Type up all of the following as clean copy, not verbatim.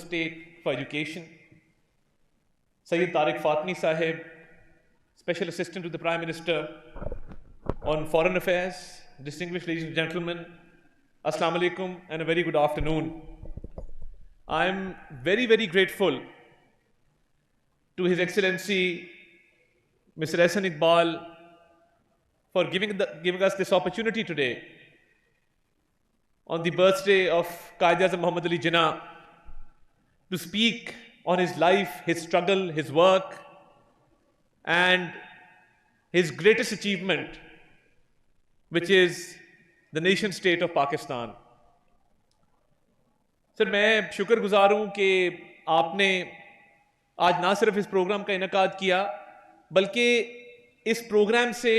State for Education, Sayyid Tariq Fatmi Sahib, Special Assistant to the Prime Minister on Foreign Affairs, distinguished ladies and gentlemen, Assalamu alaikum and a very good afternoon. I'm very, very grateful to His Excellency Mr. Ehsan Iqbal for giving us this opportunity today on the birthday of Quaid-e-Azam Muhammad Ali Jinnah to speak on his life, his struggle, his work, and his greatest achievement, which is the nation state of Pakistan. Sir मैं शुक्रगुजार हूँ कि आपने आज ना सिर्फ इस programme का इनेकाद किया बल्कि इस प्रोग्राम से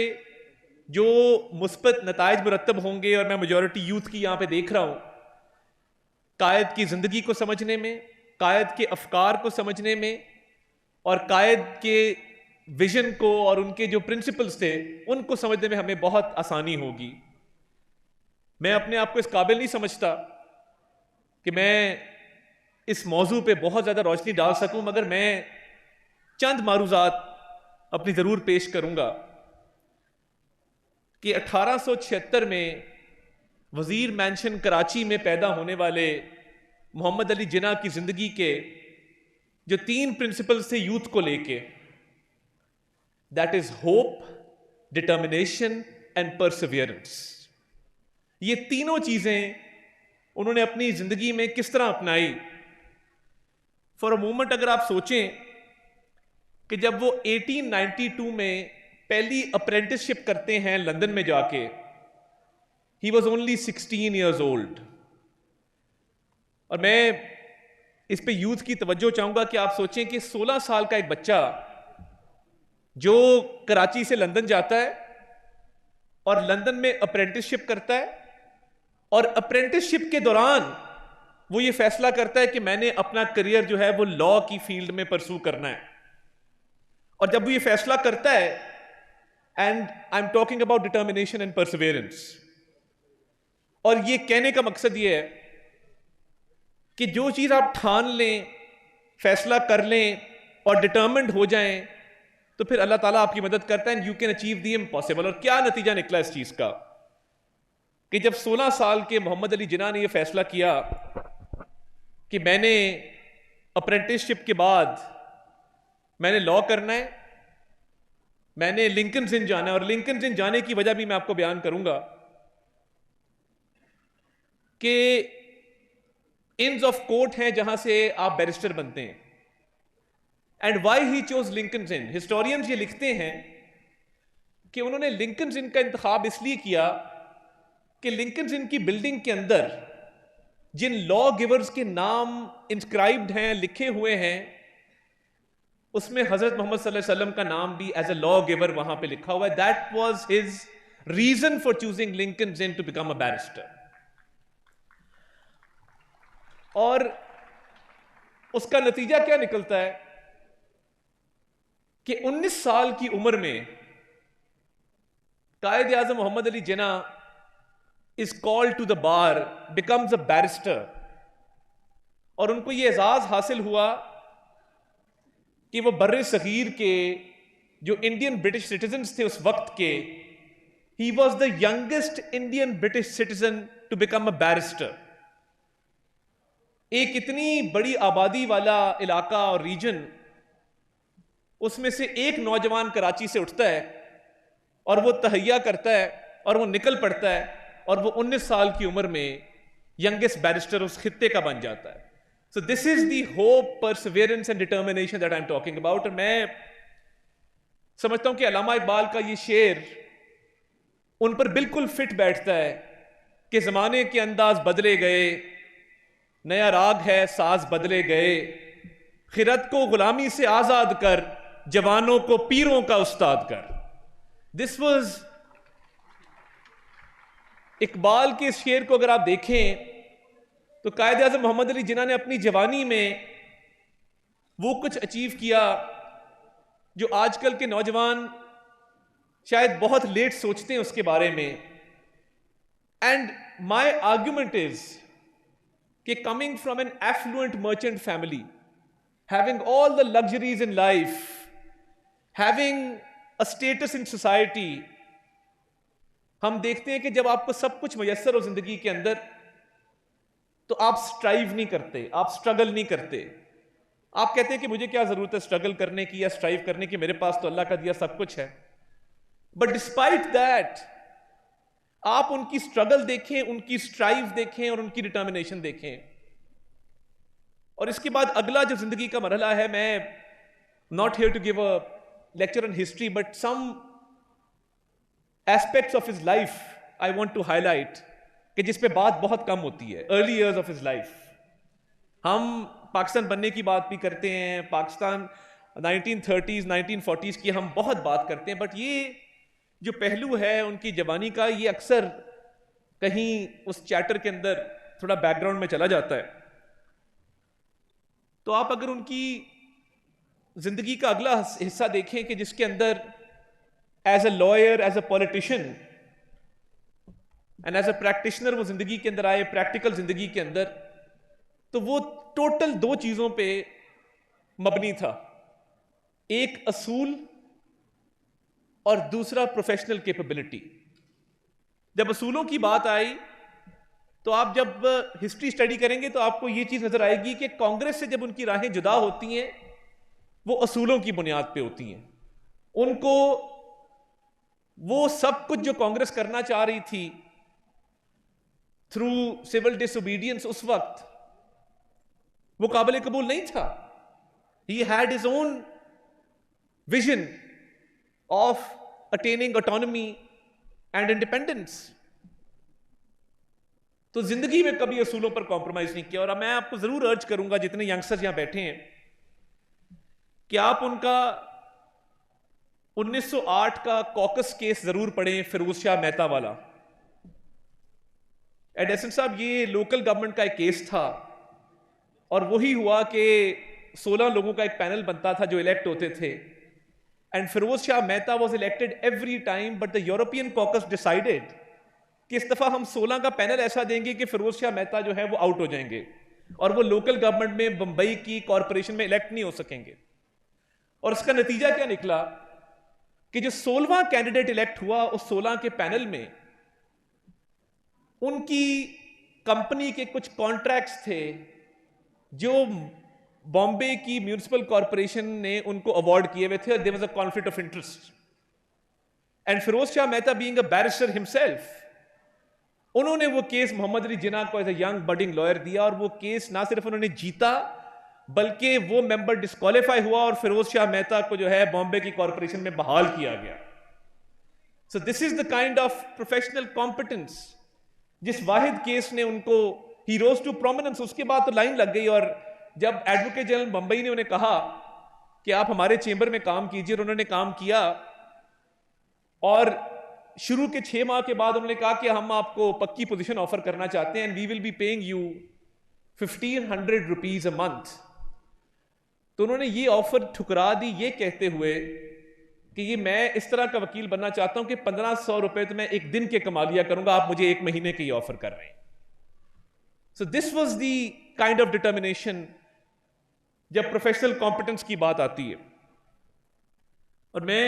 जो मुस्बत नताइज मुरत्तब होंगे, और मैं मेजॉरिटी यूथ की यहाँ पे देख रहा हूँ, कायद की ज़िंदगी को समझने में, कायद के अफकार को समझने में और कायद के विजन को और उनके जो प्रिंसिपल्स थे उनको समझने में हमें बहुत आसानी होगी। मैं अपने आप को इस काबिल नहीं समझता कि मैं इस मौजू पे बहुत ज़्यादा रोशनी डाल सकूं, मगर मैं चंद मारूज़ात अपनी ज़रूर पेश करूंगा कि 1876 में वज़ीर मैंशन कराची में पैदा होने वाले मोहम्मद अली जिन्ना की ज़िंदगी के जो 3 प्रिंसिपल्स थे यूथ को लेके, that is hope, determination and Perseverance, ये तीनों चीज़ें उन्होंने अपनी ज़िंदगी में किस तरह अपनाई। फॉर अ मोमेंट अगर आप सोचें कि जब वो 1892 में पहली अप्रेंटिसशिप करते हैं लंदन में जाके, he was only 16 years old. और मैं इस पे यूथ की तवज्जो चाहूंगा कि आप सोचें कि 16 साल का एक बच्चा जो कराची से लंदन जाता है और लंदन में अप्रेंटिसशिप करता है, और अप्रेंटिसशिप के दौरान वो ये फैसला करता है कि मैंने अपना करियर जो है वो लॉ की फील्ड में परसू करना है। और जब वो ये फैसला करता है, and I am talking about determination and Perseverance, और ये कहने का मकसद ये है कि जो चीज आप ठान लें, फैसला कर लें और डिटर्मिन्ड हो जाएं, तो फिर अल्लाह ताला आपकी मदद करता है and you can achieve the impossible. और क्या नतीजा निकला इस चीज का कि जब 16 साल के मोहम्मद अली जिन्ना ने यह फैसला किया कि मैंने अप्रेंटिसशिप के बाद मैंने लॉ करना है, मैंने लिंकन्स इन जाना है, और लिंकन्स इन जाने की वजह भी मैं आपको बयान करूंगा कि इन्स ऑफ कोर्ट हैं जहां से आप बैरिस्टर बनते हैं। And why he chose Lincoln's in, historians ये लिखते हैं कि उन्होंने लिंकन्स इन का इंतखाब इसलिए किया कि लिंकन्स इन की बिल्डिंग के अंदर जिन लॉ गिवर्स के नाम इंस्क्राइब्ड हैं, लिखे हुए हैं, उसमें हजरत मोहम्मद सल्लल्लाहु अलैहि वसल्लम का नाम भी एज अ लॉ गिवर वहां पे लिखा हुआ है। That was his reason for choosing Lincoln's Inn to become a barrister. और उसका नतीजा क्या निकलता है कि 19 साल की उम्र में कायद-ए-आज़म मोहम्मद अली जिन्ना is called to the bar, becomes a barrister, और उनको ये एजाज हासिल हुआ कि वो बर्रे सगीर के जो इंडियन ब्रिटिश सिटीजन्स थे उस वक्त के, he was the youngest Indian British citizen to become a barrister। एक इतनी बड़ी आबादी वाला इलाका और रीजन, उसमें से एक नौजवान कराची से उठता है और वो तहैया करता है और वो निकल पड़ता है, और वो 19 साल की उम्र में यंगेस्ट बैरिस्टर उस खित्ते का बन जाता है। So this is the hope, Perseverance and determination that I am talking about. और मैं समझता हूं कि अल्लामा इकबाल का ये शेर उन पर बिल्कुल फिट बैठता है कि जमाने के अंदाज बदले गए, नया राग है साज बदले गए, खिरत को गुलामी से आजाद कर, जवानों को पीरों का उस्ताद कर। दिस वॉज इकबाल के इस शेर को अगर आप देखें तो कायद-ए-आज़म मोहम्मद अली जिन्ना ने अपनी जवानी में वो कुछ अचीव किया जो आजकल के नौजवान शायद बहुत लेट सोचते हैं उसके बारे में। एंड माई आर्ग्यूमेंट इज कि coming from an affluent merchant family, having all the luxuries in life, having a status in society, हम देखते हैं कि जब आपको सब कुछ मुयस्सर हो जिंदगी के अंदर, तो आप स्ट्राइव नहीं करते, आप स्ट्रगल नहीं करते। आप कहते हैं कि मुझे क्या जरूरत है स्ट्रगल करने की या स्ट्राइव करने की, मेरे पास तो अल्लाह का दिया सब कुछ है। बट डिस्पाइट दैट आप उनकी स्ट्रगल देखें, उनकी स्ट्राइव देखें और उनकी डिटर्मिनेशन देखें। और इसके बाद अगला जो जिंदगी का मरहला है, मैं not here to give a lecture on history, but some aspects of his life I want to highlight, कि जिस पे बात बहुत कम होती है। Early years of his life, हम पाकिस्तान बनने की बात भी करते हैं, पाकिस्तान 1930s 1940s की हम बहुत बात करते हैं, बट ये जो पहलू है उनकी जवानी का, ये अक्सर कहीं उस चैप्टर के अंदर थोड़ा बैकग्राउंड में चला जाता है। तो आप अगर उनकी जिंदगी का अगला हिस्सा देखें कि जिसके अंदर as a lawyer, as a politician and as a practitioner वो जिंदगी के अंदर आए, प्रैक्टिकल जिंदगी के अंदर, तो वो टोटल दो चीजों पे मबनी था। एक असूल और दूसरा प्रोफेशनल कैपेबिलिटी। जब असूलों की बात आई तो आप जब हिस्ट्री स्टडी करेंगे तो आपको यह चीज नजर आएगी कि कांग्रेस से जब उनकी राहें जुदा होती हैं, वो असूलों की बुनियाद पे होती हैं। उनको वो सब कुछ जो कांग्रेस करना चाह रही थी थ्रू सिविल डिसोबीडियंस, उस वक्त वो काबिल कबूल नहीं था। He had his own vision of attaining autonomy and independence. तो जिंदगी में कभी असूलों पर कॉम्प्रोमाइज नहीं किया। और मैं आपको जरूर अर्ज करूंगा, जितने यंगस्टर्स यहां बैठे हैं, कि आप उनका 1908 का कॉकस केस जरूर पढ़ें, फिरोज शाह मेहता वाला। एडेसन साहब, ये लोकल गवर्नमेंट का एक केस था और वही हुआ कि 16 लोगों का एक पैनल बनता था जो इलेक्ट होते थे, and Feroze Shah Mehta was elected every time, but the European caucus decided कि इस दफा हम 16 का पैनल ऐसा देंगे कि फिरोज शाह मेहता जो है वो आउट हो जाएंगे और वो लोकल गवर्नमेंट में बंबई की कॉरपोरेशन में इलेक्ट नहीं हो सकेंगे। और इसका नतीजा क्या निकला कि जो 16वां कैंडिडेट इलेक्ट हुआ, उस 16 के पैनल में उनकी कंपनी के कुछ कॉन्ट्रैक्ट्स थे जो बॉम्बे की म्यूनिसिपल कॉरपोरेशन ने उनको अवार्ड किए हुए थे। There was a conflict of interest, and Feroze Shah Mehta being a barrister himself, उन्होंने वो केस मोहम्मद अली जिन्ना को as a young budding lawyer दिया, और वो केस ना सिर्फ उन्होंने जीता बल्कि वो मेंबर डिस्क्वालीफाई हुआ और फिरोज शाह मेहता को जो है बॉम्बे की कॉरपोरेशन में बहाल किया गया। So this is the kind of professional competence जिस वाहिद केस ने उनको ही रोज टू प्रोमिनेंस। उसके बाद तो लाइन लग गई, और जब एडवोकेट जनरल बंबई ने उन्हें कहा कि आप हमारे चेंबर में काम कीजिए, और उन्होंने काम किया, और शुरू के 6 माह के बाद उन्होंने कहा कि हम आपको पक्की पोजीशन ऑफर करना चाहते हैं, and we will be paying you 1500 rupees a month. तो उन्होंने ये ऑफर ठुकरा दी, ये कहते हुए कि ये मैं इस तरह का वकील बनना चाहता हूं कि 1500 रुपए तो मैं एक दिन के कमा लिया करूंगा, आप मुझे एक महीने के ये ऑफर कर रहे हैं। So this was the kind of determination जब प्रोफेशनल कॉम्पिटेंस की बात आती है। और मैं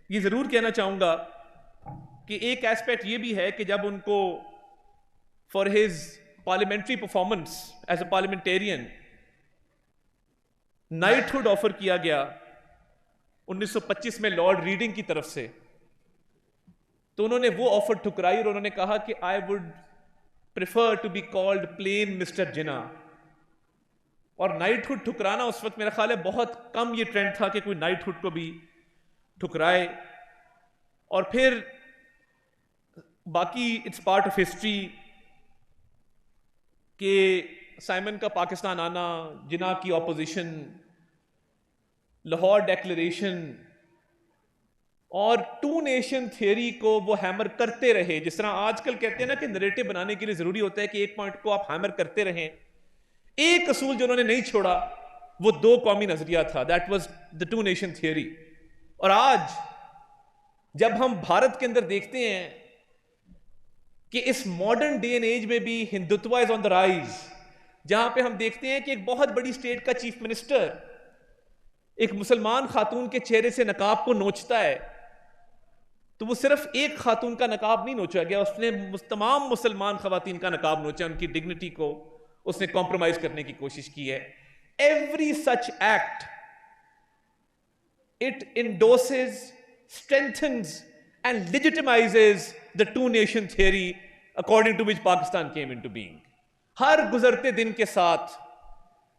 ये जरूर कहना चाहूंगा कि एक एस्पेक्ट ये भी है कि जब उनको for his parliamentary performance as a parliamentarian knighthood offer किया गया 1925 में लॉर्ड रीडिंग की तरफ से, तो उन्होंने वो ऑफर ठुकराई और उन्होंने कहा कि I would prefer to be called plain mister Jinnah. और नाइटहुड ठुकराना उस वक्त मेरा ख्याल है बहुत कम ये ट्रेंड था कि कोई नाइटहुड को भी ठुकराए। और फिर बाकी इट्स पार्ट ऑफ हिस्ट्री कि साइमन का पाकिस्तान आना, जिन्ना की ऑपोजिशन, लाहौर डेक्लेरेशन और 2 नेशन थियरी को वो हैमर करते रहे। जिस तरह आजकल कहते हैं ना कि नैरेटिव बनाने के लिए जरूरी होता है कि एक पॉइंट को आप हैमर करते रहें। एक असूल जो उन्होंने नहीं छोड़ा वो 2 कौमी नजरिया था, that was the 2 nation theory. और आज जब हम भारत के अंदर देखते हैं कि इस मॉडर्न डे एंड एज में भी Hindutva is on the rise, जहां पे हम देखते हैं कि एक बहुत बड़ी स्टेट का चीफ मिनिस्टर एक मुसलमान खातून के चेहरे से नकाब को नोचता है, तो वो सिर्फ एक खातून का नकाब नहीं नोचा गया, उसने तमाम मुसलमान खवातीन का नकाब नोचा, उनकी डिग्निटी को उसने कॉम्प्रोमाइज करने की कोशिश की है। Every such act it endorses, strengthens and legitimizes the two nation theory according to which Pakistan came into being. हर गुजरते दिन के साथ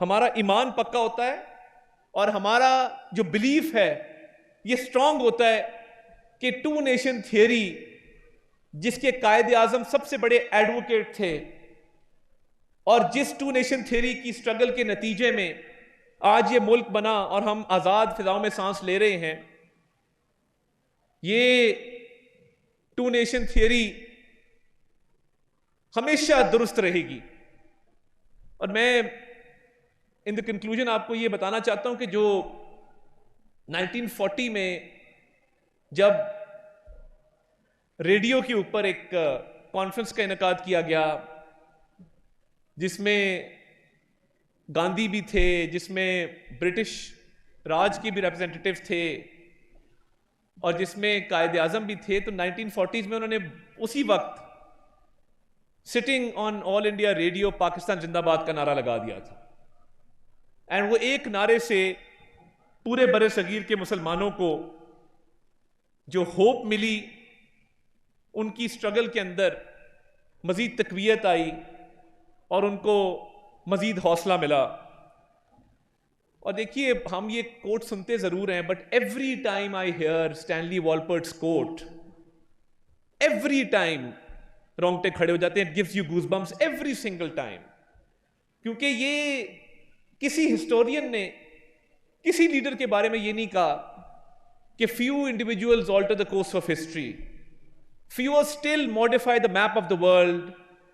हमारा ईमान पक्का होता है और हमारा जो बिलीफ है ये स्ट्रांग होता है कि टू नेशन थियरी, जिसके कायदे आजम सबसे बड़े एडवोकेट थे और जिस टू नेशन थियरी की स्ट्रगल के नतीजे में आज ये मुल्क बना और हम आजाद फिजाओं में सांस ले रहे हैं, ये टू नेशन थियरी हमेशा दुरुस्त रहेगी। और मैं इन द कंक्लूजन आपको ये बताना चाहता हूं कि जो 1940 में जब रेडियो के ऊपर एक कॉन्फ्रेंस का इनेकाद किया गया, जिसमें गांधी भी थे, जिसमें ब्रिटिश राज के भी रिप्रेजेंटेटिव्स थे और जिसमें कायदे आजम भी थे, तो 1940s में उन्होंने उसी वक्त sitting on all India radio Pakistan जिंदाबाद का नारा लगा दिया था। एंड वो एक नारे से पूरे बरे सगीर के मुसलमानों को जो होप मिली, उनकी स्ट्रगल के अंदर मजीद तकवीयत आई और उनको मजीद हौसला मिला। और देखिए, हम ये कोट सुनते जरूर हैं, but every time I hear Stanley Wolpert's quote, every time रोंगटे खड़े हो जाते हैं, it gives you goosebumps every single time. क्योंकि ये किसी हिस्टोरियन ने किसी लीडर के बारे में ये नहीं कहा कि few individuals alter the course of history, fewer still modify the map of the world,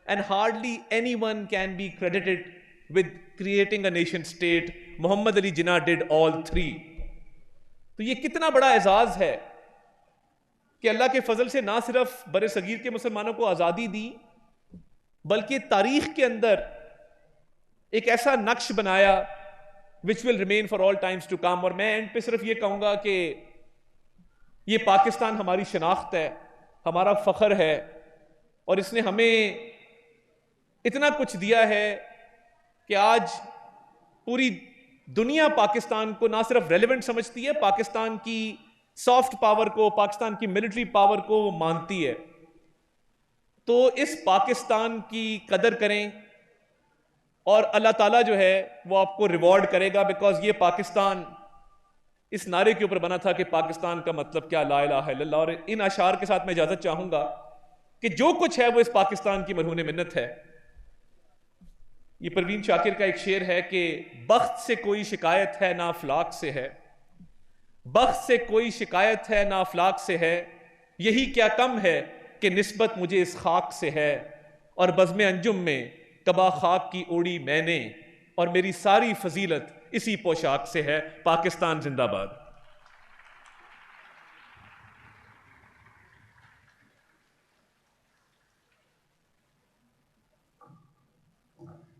and hardly anyone can be credited with creating a nation state. Muhammad Ali Jinnah did all three. तो ये कितना बड़ा एजाज है कि अल्लाह के फजल से ना सिर्फ बरे सगीर के मुसलमानों को आज़ादी दी, बल्कि तारीख के अंदर एक ऐसा नक्श बनाया which will remain for all times to come. और मैं एंड पे सिर्फ ये कहूंगा कि ये पाकिस्तान हमारी शनाख्त है, हमारा फख्र है, और इसने हमें इतना कुछ दिया है कि आज पूरी दुनिया पाकिस्तान को ना सिर्फ रेलेवेंट समझती है, पाकिस्तान की सॉफ्ट पावर को, पाकिस्तान की मिलिट्री पावर को वो मानती है। तो इस पाकिस्तान की कदर करें और अल्लाह ताला जो है वो आपको रिवॉर्ड करेगा, बिकॉज ये पाकिस्तान इस नारे के ऊपर बना था कि पाकिस्तान का मतलब क्या, ला इलाहा इल्लल्लाह। और इन अशार के साथ मैं इजाजत चाहूंगा कि जो कुछ है वो इस पाकिस्तान की मरहून मिन्नत है। ये परवीन शाकिर का एक शेर है कि बख्त से कोई शिकायत है ना अफलाक से है, बख्त से कोई शिकायत है ना अफलाक से है, यही क्या कम है कि निस्बत मुझे इस खाक से है, और बज़्म अंजुम में कबा खाक की ओढ़ी मैंने, और मेरी सारी फजीलत इसी पोशाक से है। पाकिस्तान जिंदाबाद।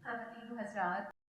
ख़वातीन हज़रात,